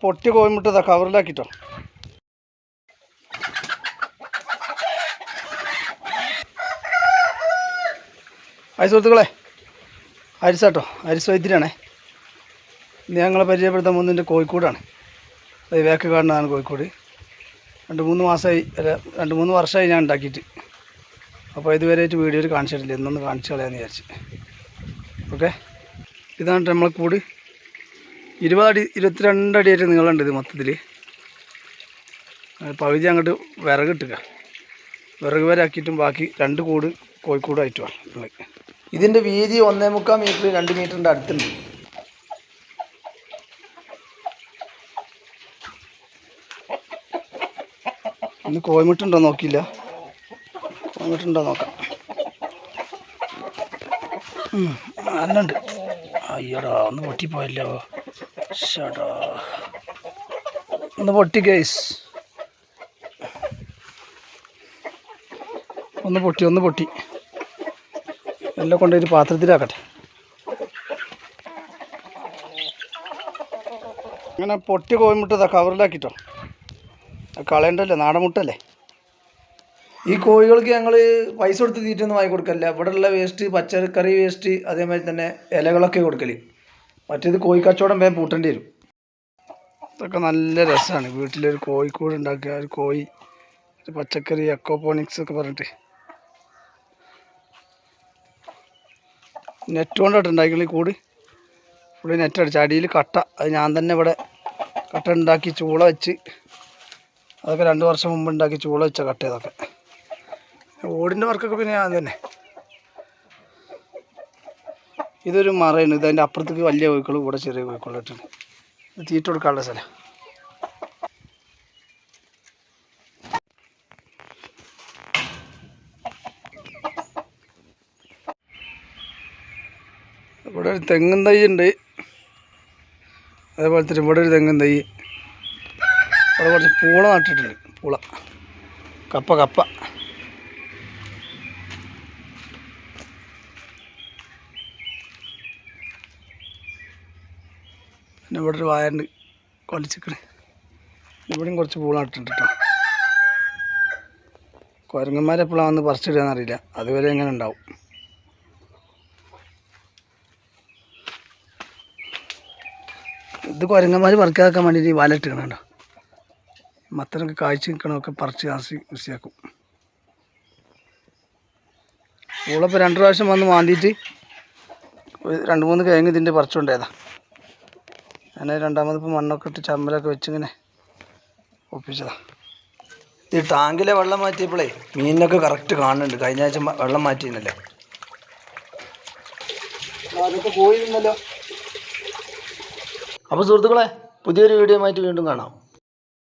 പൊട്ടി കോയിമുട്ടതാ കവറിലാക്കിട്ടോ. ഹായ് സുഹൃത്തുക്കളെ, ഹരിസാട്ടോ, ഹരിസ് വൈദ്യരാണേ. ഇന്ന് ഞങ്ങളെ പരിചയപ്പെടുത്താൻ പോകുന്നതിൻ്റെ കോഴിക്കോടാണ്. വേക്ക് കാണുന്നതാണ് കോഴിക്കോട്. 2-3 മാസമായി, 2-3 വർഷമായി ഞാൻ ഉണ്ടാക്കിയിട്ട്. അപ്പോൾ ഇതുവരെയായിട്ട് വീഡിയോയിൽ കാണിച്ചിട്ടില്ല, എന്നൊന്ന് കാണിച്ചു കളയാമെന്ന് വിചാരിച്ച്. ഓക്കെ, ഇതാണ് നമ്മളെ കൂട്. 20 അടി 22 അടിയായിട്ട് നീളമുണ്ട് ഇത് മൊത്തത്തിൽ. പകുതി അങ്ങോട്ട് വിറകിട്ടുക, വിറക് വരെ ആക്കിയിട്ടും ബാക്കി 2 കൂട് കോഴിക്കോടായിട്ടുമാണ് ഉള്ളത്. ഇതിൻ്റെ വീതി 1.25 മീറ്റർ, 2 മീറ്ററിൻ്റെ അടുത്തുണ്ട്. ഇന്ന് കോഴിമുട്ടുണ്ടോ നോക്കിയില്ല, കോഴിമുട്ടുണ്ടോ നോക്കാം. നല്ലുണ്ട്. അയ്യടാ, ഒന്ന് പൊട്ടിപ്പോയല്ലോ. ഷടാ, ഒന്ന് പൊട്ടി ഗൈസ്, ഒന്ന് പൊട്ടി. എല്ലാം കൊണ്ടുപോയി പാത്രത്തിലാക്കട്ടെ. അങ്ങനെ പൊട്ടി കോഴിമുട്ടതാ കവറിലാക്കിട്ടോ. കളയണ്ടല്ലേ, നാടൻ മുട്ടല്ലേ. ഈ കോഴികൾക്ക് ഞങ്ങൾ പൈസ കൊടുത്ത് തീറ്റൊന്നും വാങ്ങി കൊടുക്കല്ല. ഇവിടെയുള്ള വേസ്റ്റ്, പച്ചക്കറി വേസ്റ്റ്, അതേമാതിരി തന്നെ ഇലകളൊക്കെ കൊടുക്കൽ. മറ്റേത് കോഴി കച്ചവടം വേഗം പൂട്ടേണ്ടി വരും. ഇതൊക്കെ നല്ല രസമാണ്. വീട്ടിലൊരു കോഴിക്കൂട് ഉണ്ടാക്കുക, ഒരു കോഴി, ഒരു പച്ചക്കറി, അക്വാപോണിക്സ് ഒക്കെ പറഞ്ഞിട്ട്. നെറ്റ് കൊണ്ടിട്ട് ഉണ്ടാക്കിയുള്ള കൂട് ഫുള്ള് നെറ്റ് അടിച്ച്. അടിയിൽ കട്ട, അത് ഞാൻ തന്നെ ഇവിടെ കട്ട ഉണ്ടാക്കി ചൂള വെച്ച്, അതൊക്കെ 2 വർഷം മുമ്പ് ഉണ്ടാക്കി ചൂള വെച്ച കട്ട. ഇതൊക്കെ ഓടിൻ്റെ വർക്കൊക്കെ പിന്നെ ഞാൻ തന്നെ. ഇതൊരു മറയാണ്. ഇതതിൻ്റെ അപ്പുറത്തേക്ക് വലിയ കോഴിക്കളും ഇവിടെ ചെറിയ കോഴിക്കളിട്ടാണ്. ഇത് തീറ്റ കൊടുക്കാനുള്ള സ്ഥലം. ഇവിടെ ഒരു തെങ്ങും തൈ ഉണ്ട്. അതേപോലെ തന്നെ ഇവിടെ ഒരു തെങ്ങും തൈ. ഇവിടെ കുറച്ച് പൂള നട്ടിട്ടുണ്ട്. പൂള, കപ്പ. പിന്നെ ഇവിടെ ഒരു വായണ്ട് കൊലച്ചിക്കണ്. ഇവിടെയും കുറച്ച് പൂള നട്ടിട്ടുണ്ട് കേട്ടോ. കുരങ്ങന്മാരെപ്പോഴാണ് വന്ന് പറിച്ചിടുകയെന്നറിയില്ല, അതുവരെ എങ്ങനെ ഉണ്ടാവും. ഇത് കുരങ്ങന്മാർ പറിക്കാക്കാൻ വേണ്ടിയിട്ട് വലയിട്ടിക്കണം കേട്ടോ. മത്തനൊക്കെ കാഴ്ച നിൽക്കണമൊക്കെ പറിച്ച് വൃത്തിയാക്കും. പൂളപ്പോൾ 2 പ്രാവശ്യം വന്ന് മാന്തിയിട്ട് 2-3 കിഴങ്ങ് ഇതിൻ്റെ പറിച്ചുകൊണ്ടേതാ. ഞാൻ രണ്ടാമതിപ്പോൾ മണ്ണൊക്കെ ഇട്ട് ചമ്മലൊക്കെ വെച്ചിങ്ങനെ ഒപ്പിച്ചതാ. ഈ ടാങ്കിലെ വെള്ളം മാറ്റിയപ്പോഴേ മീനിനൊക്കെ കറക്റ്റ് കാണുന്നുണ്ട്. കഴിഞ്ഞ ആഴ്ച വെള്ളം മാറ്റിയിരുന്നല്ലേ, അതൊക്കെ പോയിരുന്നല്ലോ. അപ്പോൾ സുഹൃത്തുക്കളെ, പുതിയൊരു വീഡിയോ ആയിട്ട് വീണ്ടും കാണാം.